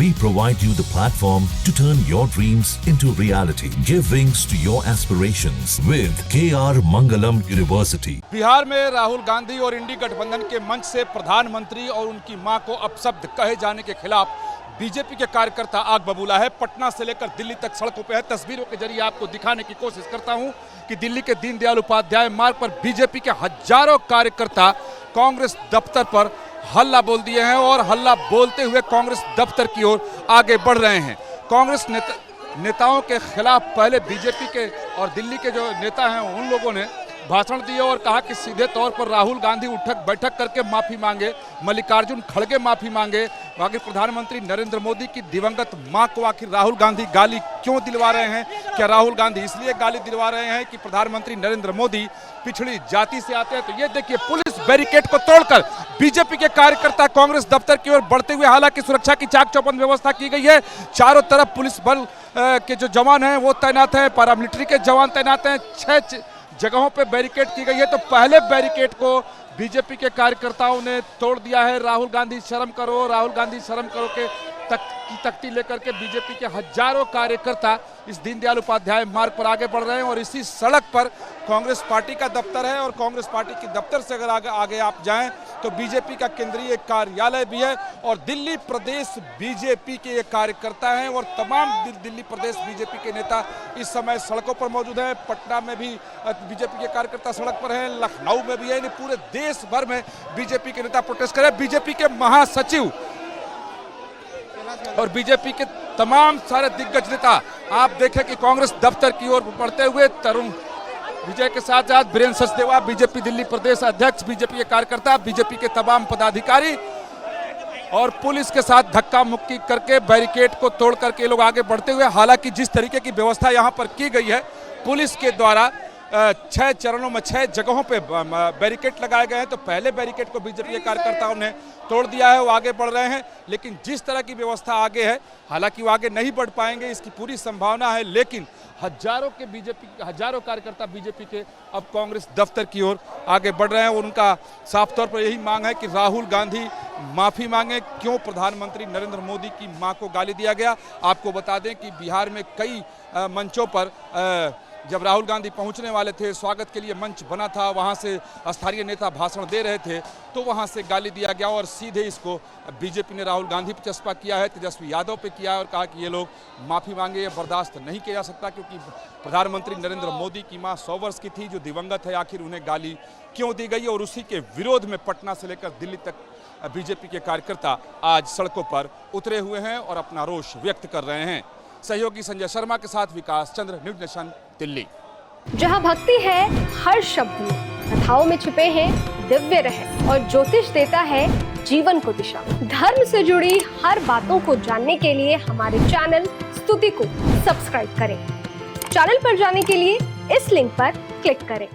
We provide you the platform to turn your dreams into reality. Give wings to your aspirations with KR Mangalam University. Bihar में राहुल गांधी और इंडी गठबंधन के मंच से प्रधानमंत्री और उनकी मां को अपशब्द कहे जाने के खिलाफ बीजेपी के कार्यकर्ता आग बबूला है। पटना से लेकर दिल्ली तक सड़कों पर है। तस्वीरों के जरिए आपको दिखाने की कोशिश करता हूं कि दिल्ली के दीनदयाल उपाध्याय मार्ग पर बीजेपी के हजारों कार्यकर्ता कांग्रेस दफ्तर पर हल्ला बोल दिए हैं और हल्ला बोलते हुए कांग्रेस दफ्तर की ओर आगे बढ़ रहे हैं। कांग्रेस नेताओं के खिलाफ पहले बीजेपी के और दिल्ली के जो नेता हैं उन लोगों ने भाषण दिए और कहा कि सीधे तौर पर राहुल गांधी उठक बैठक करके माफी मांगे, मल्लिकार्जुन खड़गे माफी मांगे। आखिर प्रधानमंत्री नरेंद्र मोदी की दिवंगत मां को आखिर राहुल गांधी गाली क्यों दिलवा रहे हैं? क्या राहुल गांधी इसलिए गाली दिलवा रहे हैं कि प्रधानमंत्री नरेंद्र मोदी पिछड़ी जाति से आते हैं? तो ये देखिए, पुलिस बैरिकेड को तोड़कर बीजेपी के कार्यकर्ता कांग्रेस दफ्तर की ओर बढ़ते हुए, हालांकि सुरक्षा की चाक चौबंद व्यवस्था की गई है। चारों तरफ पुलिस बल के जो जवान हैं वो तैनात हैं, पैरामिलिट्री के जवान तैनात हैं। 6 जगहों पे बैरिकेड की गई है। तो पहले बैरिकेड को बीजेपी के कार्यकर्ताओं ने तोड़ दिया है। राहुल गांधी शर्म करो, राहुल गांधी शर्म करो के तख्ती लेकर के बीजेपी के हजारों कार्यकर्ता इस दीनदयाल उपाध्याय मार्ग पर आगे बढ़ रहे हैं और इसी सड़क पर कांग्रेस पार्टी का दफ्तर है और कांग्रेस पार्टी के दफ्तर से अगर आगे आप जाएं तो बीजेपी का केंद्रीय कार्यालय भी है और दिल्ली प्रदेश बीजेपी के ये कार्यकर्ता हैं और तमाम दिल्ली प्रदेश बीजेपी के नेता इस समय सड़कों पर मौजूद हैं। पटना में भी बीजेपी के कार्यकर्ता सड़क पर हैं, लखनऊ में भी है, पूरे देश भर में बीजेपी के नेता प्रोटेस्ट कर रहे हैं। बीजेपी के महासचिव और बीजेपी के तमाम सारे दिग्गज नेता आप देखें कि कांग्रेस दफ्तर की ओर बढ़ते हुए तरुण विजय के साथ साथ बीरेंद्र सचदेवा, बीजेपी दिल्ली प्रदेश अध्यक्ष, बीजेपी के कार्यकर्ता, बीजेपी के तमाम पदाधिकारी और पुलिस के साथ धक्का मुक्की करके बैरिकेड को तोड़ करके लोग आगे बढ़ते हुए। हालांकि जिस तरीके की व्यवस्था यहां पर की गई है पुलिस के द्वारा, 6 चरणों में 6 जगहों पे बैरिकेड लगाए गए हैं। तो पहले बैरिकेड को बीजेपी के कार्यकर्ताओं ने तोड़ दिया है, वो आगे बढ़ रहे हैं। लेकिन जिस तरह की व्यवस्था आगे है, हालांकि वो आगे नहीं बढ़ पाएंगे इसकी पूरी संभावना है। लेकिन हजारों कार्यकर्ता बीजेपी के अब कांग्रेस दफ्तर की ओर आगे बढ़ रहे हैं और उनका साफ तौर पर यही मांग है कि राहुल गांधी माफी मांगे। क्यों प्रधानमंत्री नरेंद्र मोदी की मां को गाली दिया गया? आपको बता दें कि बिहार में कई मंचों पर जब राहुल गांधी पहुंचने वाले थे, स्वागत के लिए मंच बना था, वहां से स्थानीय नेता भाषण दे रहे थे तो वहां से गाली दिया गया और सीधे इसको बीजेपी ने राहुल गांधी पर चस्पा किया है, तेजस्वी यादव पे किया है और कहा कि ये लोग माफ़ी मांगे, ये बर्दाश्त नहीं किया जा सकता क्योंकि प्रधानमंत्री नरेंद्र मोदी की मां 100 वर्ष की थी जो दिवंगत है, आखिर उन्हें गाली क्यों दी गई? और उसी के विरोध में पटना से लेकर दिल्ली तक बीजेपी के कार्यकर्ता आज सड़कों पर उतरे हुए हैं और अपना रोष व्यक्त कर रहे हैं। सहयोगी संजय शर्मा के साथ विकास चंद्र, न्यूज़ नेशन, दिल्ली। जहां भक्ति है हर शब्द में, कथाओं में छुपे हैं दिव्य रहस्य और ज्योतिष देता है जीवन को दिशा। धर्म से जुड़ी हर बातों को जानने के लिए हमारे चैनल स्तुति को सब्सक्राइब करें। चैनल पर जाने के लिए इस लिंक पर क्लिक करें।